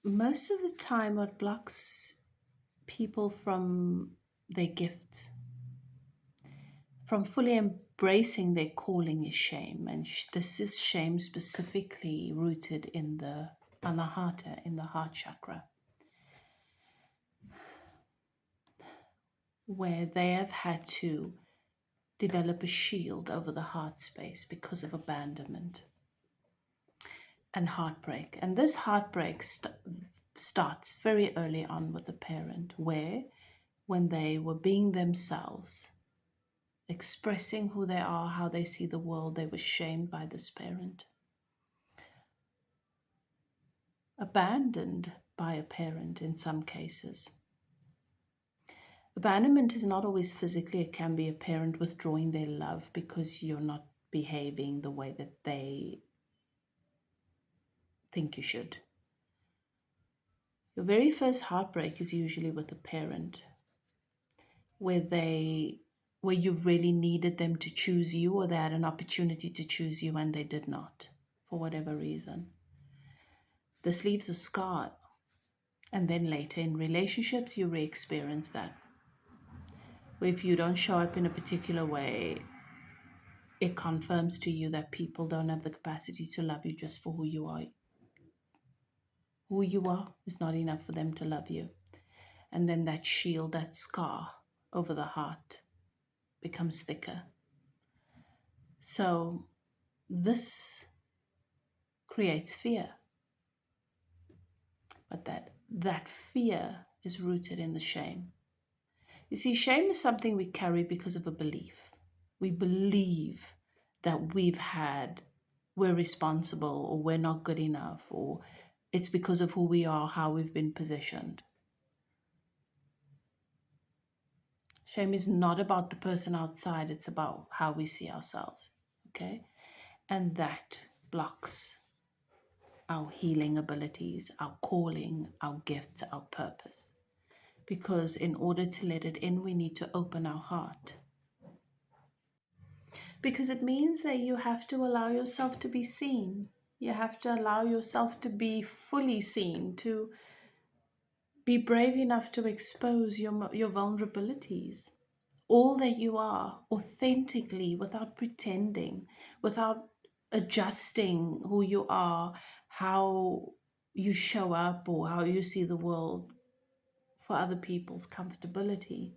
most of the time what blocks people from their gifts, from fully embracing their calling, is shame. And this is shame specifically rooted in the anahata, in the heart chakra, where they have had to develop a shield over the heart space because of abandonment and heartbreak. And this heartbreak starts very early on with the parent, where when they were being themselves, expressing who they are, how they see the world, they were shamed by this parent, abandoned by a parent in some cases. Abandonment is not always physically, it can be a parent withdrawing their love because you're not behaving the way that they think you should. Your very first heartbreak is usually with a parent, where you really needed them to choose you, or they had an opportunity to choose you and they did not, for whatever reason. This leaves a scar, and then later in relationships you re-experience that. Where if you don't show up in a particular way, it confirms to you that people don't have the capacity to love you just for who you are. Who you are is not enough for them to love you. And then that shield, that scar over the heart becomes thicker. So this creates fear. But that fear is rooted in the shame. You see, shame is something we carry because of a belief. We believe that we're responsible, or we're not good enough, or it's because of who we are, how we've been positioned. Shame is not about the person outside, it's about how we see ourselves, okay? And that blocks our healing abilities, our calling, our gifts, our purpose. Because in order to let it in, we need to open our heart. Because it means that you have to allow yourself to be seen. You have to allow yourself to be fully seen, to be brave enough to expose your vulnerabilities, all that you are, authentically, without pretending, without adjusting who you are, how you show up, or how you see the world for other people's comfortability.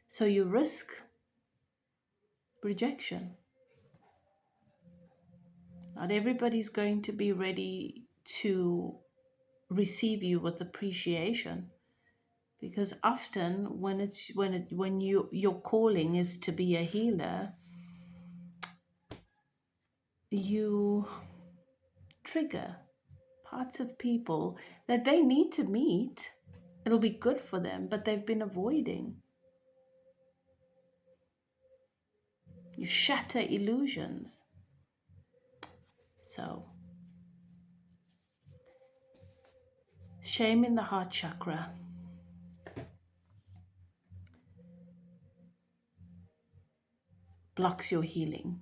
So you risk rejection. Not everybody's going to be ready to receive you with appreciation, because often when your calling is to be a healer, you trigger parts of people that they need to meet. It'll be good for them, but they've been avoiding. You shatter illusions. So, shame in the heart chakra blocks your healing,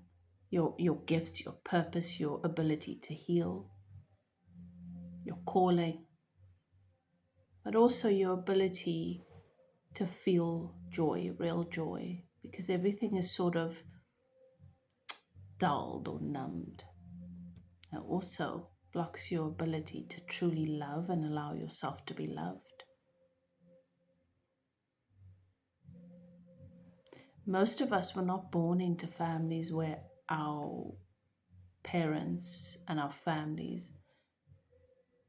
your gifts, your purpose, your ability to heal, your calling, but also your ability to feel joy, real joy, because everything is sort of dulled or numbed. It also blocks your ability to truly love and allow yourself to be loved. Most of us were not born into families where our parents and our families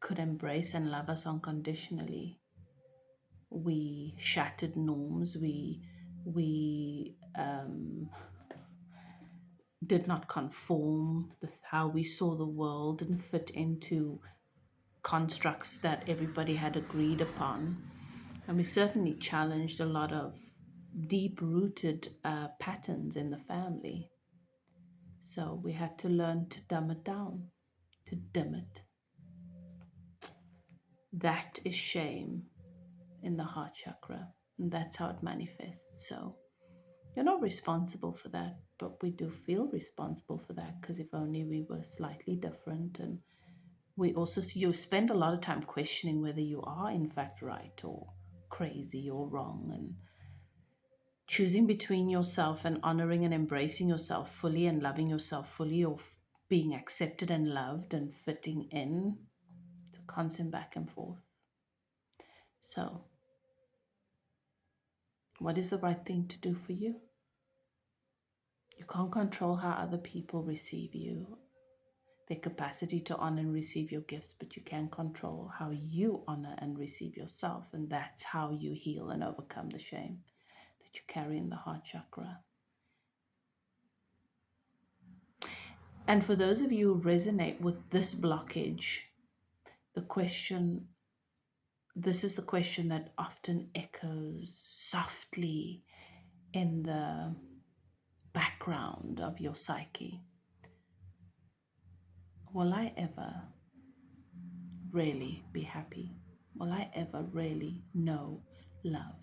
could embrace and love us unconditionally. We shattered norms. We did not conform. How we saw the world didn't fit into constructs that everybody had agreed upon. And we certainly challenged a lot of deep-rooted patterns in the family. So we had to learn to dumb it down, to dim it. That is shame in the heart chakra, and that's how it manifests. So you're not responsible for that, but we do feel responsible for that, because if only we were slightly different and you spend a lot of time questioning whether you are in fact right or crazy or wrong, and choosing between yourself and honoring and embracing yourself fully and loving yourself fully, or being accepted and loved and fitting in. It's a constant back and forth. So, what is the right thing to do for you? You can't control how other people receive you, their capacity to honor and receive your gifts, but you can control how you honor and receive yourself, and that's how you heal and overcome the shame that you carry in the heart chakra. And for those of you who resonate with this blockage, this is the question that often echoes softly in the background of your psyche. Will I ever really be happy? Will I ever really know love?